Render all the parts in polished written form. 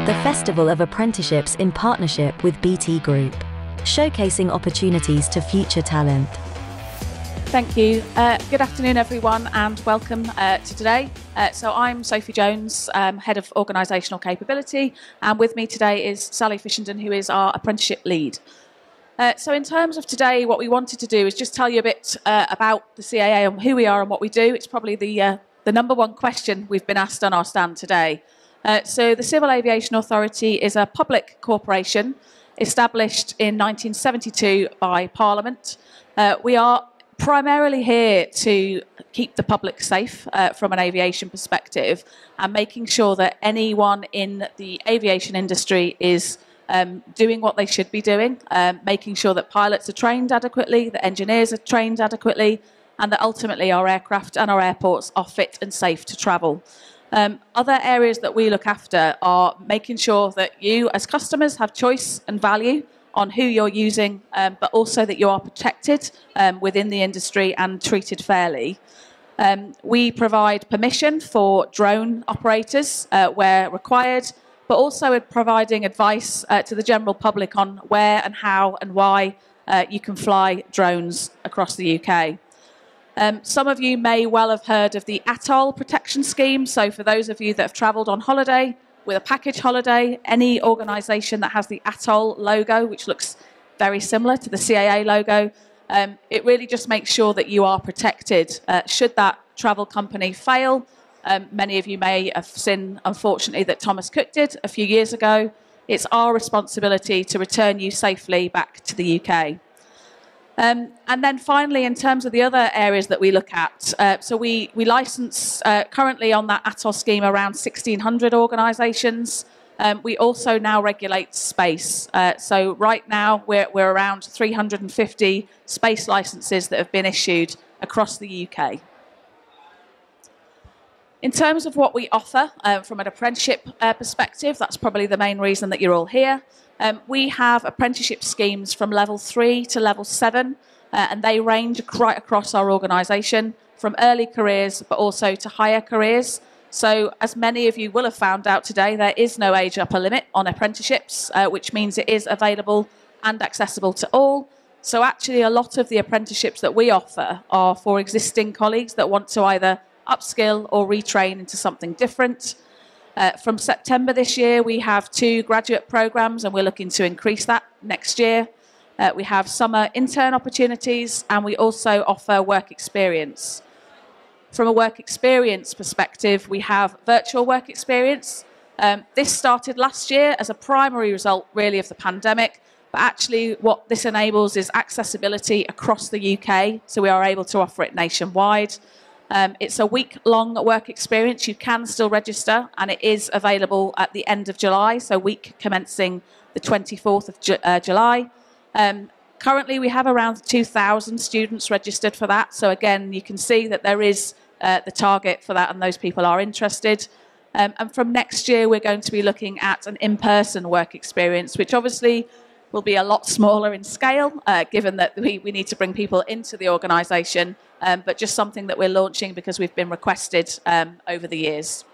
the Festival of Apprenticeships in partnership with BT Group, showcasing opportunities to future talent. Thank you. Good afternoon, everyone, and welcome to today. So I'm Sophie Jones, Head of Organisational Capability, and with me today is Sally Fishenden, who is our Apprenticeship Lead. So in terms of today, what we wanted to do is just tell you a bit about the CAA and who we are and what we do. It's probably the number one question we've been asked on our stand today. So the Civil Aviation Authority is a public corporation established in 1972 by Parliament. We are primarily here to keep the public safe from an aviation perspective and making sure that anyone in the aviation industry is doing what they should be doing, making sure that pilots are trained adequately, that engineers are trained adequately, and that ultimately our aircraft and our airports are fit and safe to travel. Other areas that we look after are making sure that you as customers have choice and value on who you're using, but also that you are protected within the industry and treated fairly. We provide permission for drone operators where required, but also providing advice to the general public on where and how and why you can fly drones across the UK. Some of you may well have heard of the Atoll Protection Scheme. So for those of you that have travelled on holiday, with a package holiday, any organisation that has the Atoll logo, which looks very similar to the CAA logo, it really just makes sure that you are protected should that travel company fail. Many of you may have seen, unfortunately, that Thomas Cook did a few years ago. It's our responsibility to return you safely back to the UK. And then finally, in terms of the other areas that we look at, so we license currently on that Atoll scheme around 1,600 organisations. We also now regulate space. So right now we're around 350 space licences that have been issued across the UK. In terms of what we offer from an apprenticeship perspective, that's probably the main reason that you're all here. We have apprenticeship schemes from level 3 to level 7, and they range right across our organisation, from early careers but also to higher careers. So as many of you will have found out today, there is no age upper limit on apprenticeships, which means it is available and accessible to all. So actually a lot of the apprenticeships that we offer are for existing colleagues that want to either upskill or retrain into something different. From September this year, we have 2 graduate programmes, and we're looking to increase that next year. We have summer intern opportunities, and we also offer work experience. From a work experience perspective, we have virtual work experience. This started last year as a primary result, really, of the pandemic. But actually, what this enables is accessibility across the UK, so we are able to offer it nationwide. It's a week-long work experience. You can still register, and it is available at the end of July, so week commencing the 24th of July. Currently, we have around 2,000 students registered for that. So again, you can see that there is the target for that, and those people are interested. And from next year, we're going to be looking at an in-person work experience, which obviously will be a lot smaller in scale, given that we need to bring people into the organisation, but just something that we're launching because we've been requested over the years.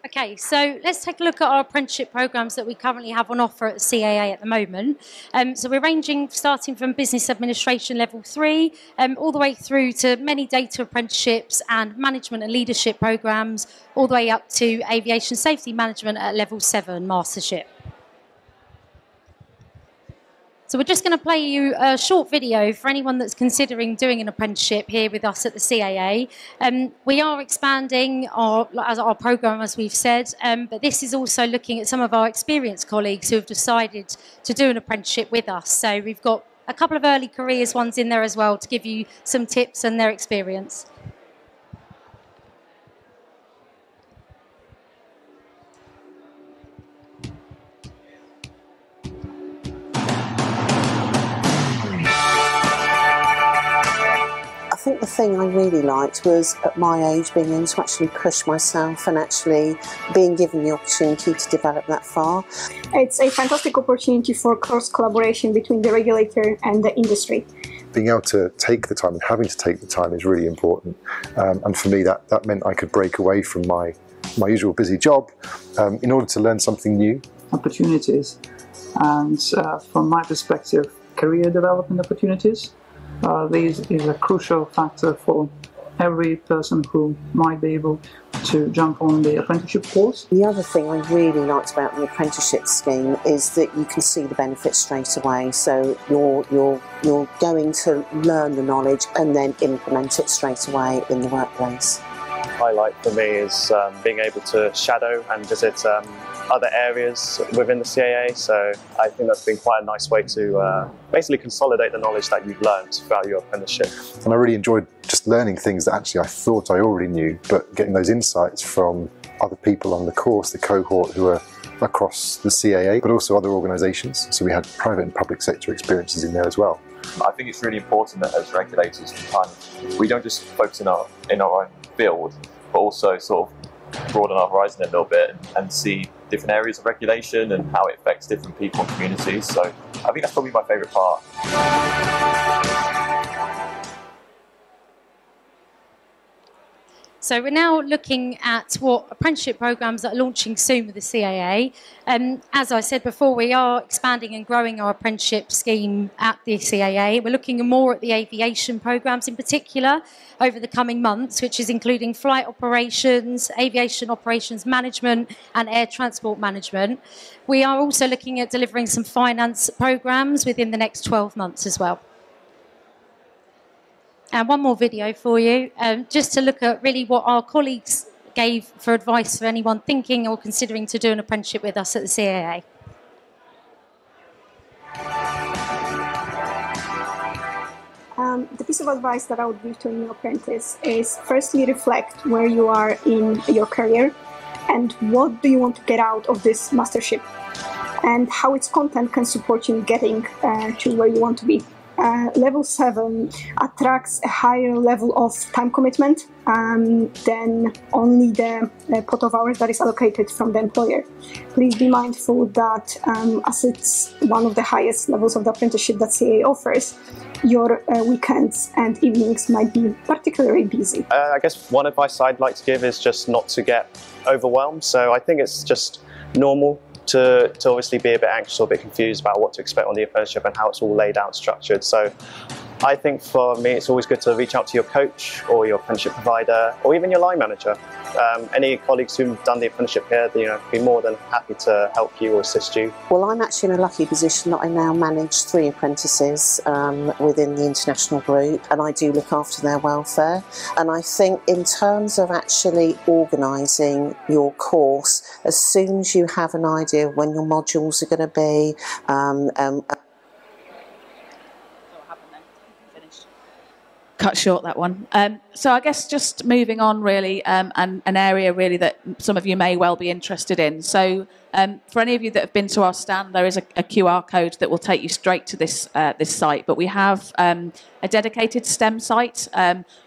Okay, so let's take a look at our apprenticeship programmes that we currently have on offer at the CAA at the moment. So we're ranging, starting from business administration level 3, all the way through to many data apprenticeships and management and leadership programmes, all the way up to aviation safety management at level 7 mastership. So we're just going to play you a short video for anyone that's considering doing an apprenticeship here with us at the CAA. We are expanding our programme, as we've said, but this is also looking at some of our experienced colleagues who have decided to do an apprenticeship with us. So we've got a couple of early careers ones in there as well to give you some tips and their experience. I think the thing I really liked was, at my age, being able to actually push myself and actually being given the opportunity to develop that far. It's a fantastic opportunity for cross collaboration between the regulator and the industry. being able to take the time and having to take the time is really important. And for me, that meant I could break away from my usual busy job in order to learn something new. Opportunities, and from my perspective, career development opportunities. This is a crucial factor for every person who might be able to jump on the apprenticeship course. The other thing I really liked about the apprenticeship scheme is that you can see the benefits straight away. So you're going to learn the knowledge and then implement it straight away in the workplace. Highlight for me is being able to shadow and visit other areas within the CAA, so I think that's been quite a nice way to basically consolidate the knowledge that you've learned throughout your apprenticeship. And I really enjoyed just learning things that actually I thought I already knew, but getting those insights from other people on the course, the cohort who are across the CAA, but also other organisations. So we had private and public sector experiences in there as well. I think it's really important that as regulators we don't just focus in our own field, but also sort of broaden our horizon a little bit and see different areas of regulation and how it affects different people and communities. So I think that's probably my favourite part. So we're now looking at what apprenticeship programmes that are launching soon with the CAA. As I said before, we are expanding and growing our apprenticeship scheme at the CAA. We're looking more at the aviation programmes in particular over the coming months, which is including flight operations, aviation operations management and air transport management. We are also looking at delivering some finance programmes within the next 12 months as well. And one more video for you, just to look at really what our colleagues gave for advice for anyone thinking or considering to do an apprenticeship with us at the CAA. The piece of advice that I would give to a new apprentice is firstly reflect where you are in your career and what do you want to get out of this mastership and how its content can support you in getting to where you want to be. Level 7 attracts a higher level of time commitment than only the pot of hours that is allocated from the employer. Please be mindful that as it's one of the highest levels of the apprenticeship that CAA offers, your weekends and evenings might be particularly busy. I guess one advice I'd like to give is just not to get overwhelmed. So I think it's just normal to obviously be a bit anxious or a bit confused about what to expect on the apprenticeship and how it's all laid out and structured. So I think for me it's always good to reach out to your coach or your apprenticeship provider or even your line manager. Any colleagues who've done the apprenticeship here, be more than happy to help you or assist you. Well, I'm actually in a lucky position that I now manage 3 apprentices within the international group, and I do look after their welfare. And I think in terms of actually organising your course, as soon as you have an idea of when your modules are going to be, cut short that one. So I guess just moving on really, and an area really that some of you may well be interested in. So for any of you that have been to our stand, there is a QR code that will take you straight to this site. But we have a dedicated STEM site,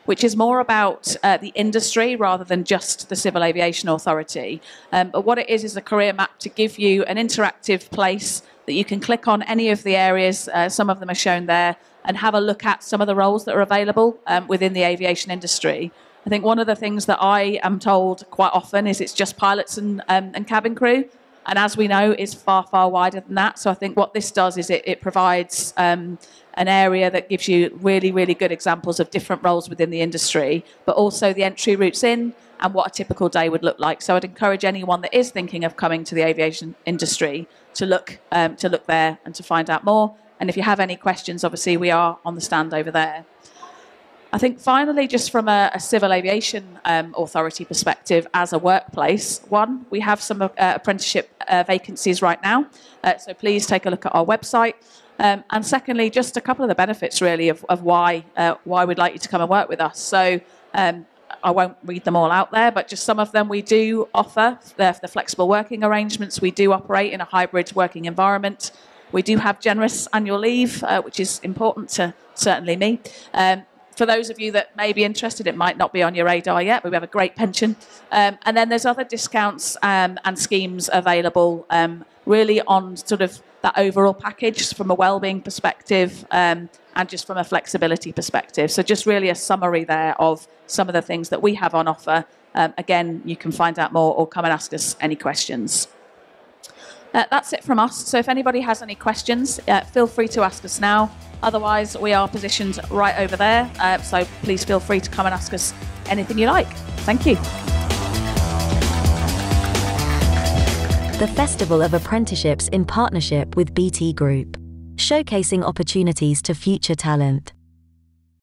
which is more about the industry rather than just the Civil Aviation Authority. But what it is a career map to give you an interactive place that you can click on any of the areas, some of them are shown there, and have a look at some of the roles that are available within the aviation industry. I think one of the things that I am told quite often is it's just pilots and cabin crew. And as we know, it's far, far wider than that. So I think what this does is it provides an area that gives you really, really good examples of different roles within the industry, but also the entry routes in and what a typical day would look like. So I'd encourage anyone that is thinking of coming to the aviation industry to look there and to find out more. And if you have any questions, obviously we are on the stand over there. I think finally, just from a Civil Aviation Authority perspective as a workplace, one, we have some apprenticeship vacancies right now. So please take a look at our website. And secondly, just a couple of the benefits really of why we'd like you to come and work with us. So I won't read them all out there, but just some of them we do offer. The flexible working arrangements. We do operate in a hybrid working environment. We do have generous annual leave, which is important to certainly me. For those of you that may be interested, it might not be on your radar yet, but we have a great pension. And then there's other discounts and schemes available really on sort of that overall package from a wellbeing perspective and and just from a flexibility perspective. So just really a summary there of some of the things that we have on offer. Again, you can find out more or come and ask us any questions. That's it from us. So if anybody has any questions, feel free to ask us now. Otherwise, we are positioned right over there. So please feel free to come and ask us anything you like. Thank you. The Festival of Apprenticeships in partnership with BT Group, showcasing opportunities to future talent.